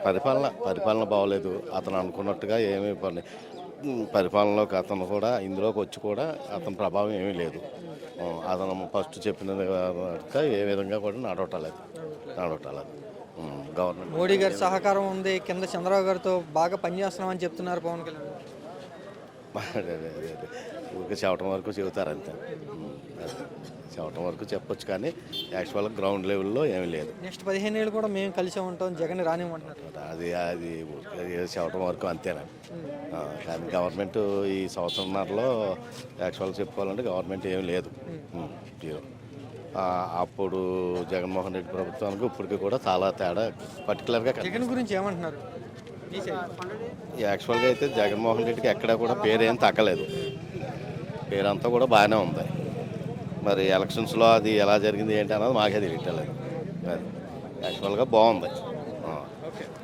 పరిపాలన బాగోలేదు. అతను అనుకున్నట్టుగా ఏమీ పరిపాలనలోకి అతను కూడా ఇందులోకి వచ్చి కూడా అతని ప్రభావం ఏమీ లేదు. అతను ఫస్ట్ చెప్పిన ఏ విధంగా కూడా నడవటాలేదు. గవర్నమెంట్ మోడీ గారి సహకారం ఉంది. కింద చంద్రబాబు గారితో బాగా పనిచేస్తున్నామని చెప్తున్నారు పవన్ కళ్యాణ్. ఊరికే చెప్పడం వరకు చెబుతారు అంతే. చెప్పడం వరకు చెప్పొచ్చు కానీ యాక్చువల్గా గ్రౌండ్ లెవెల్లో ఏమీ లేదు. నెక్స్ట్ 15 ఏళ్ళు కూడా మేము కలిసే ఉంటాం, జగన్ రానివ్వమంటున్నారు. అది అది చెప్పడం వరకు అంతేనా. కానీ గవర్నమెంట్ ఈ సంవత్సరంన్నరలో యాక్చువల్గా చెప్పుకోవాలంటే గవర్నమెంట్ ఏమీ లేదు. జీరో. అప్పుడు జగన్మోహన్ రెడ్డి ప్రభుత్వానికి ఇప్పటికి కూడా చాలా తేడా పర్టికులర్గా జగన్ గురించి ఏమంటున్నారు? యాక్చువల్గా అయితే జగన్మోహన్ రెడ్డికి ఎక్కడా కూడా పేరేం తగ్గలేదు. పేరంతా కూడా బాగానే ఉంది. మరి ఎలక్షన్స్లో అది ఎలా జరిగింది ఏంటి అన్నది మాకే తెలియట్లేదు. అది యాక్చువల్గా బాగుంది.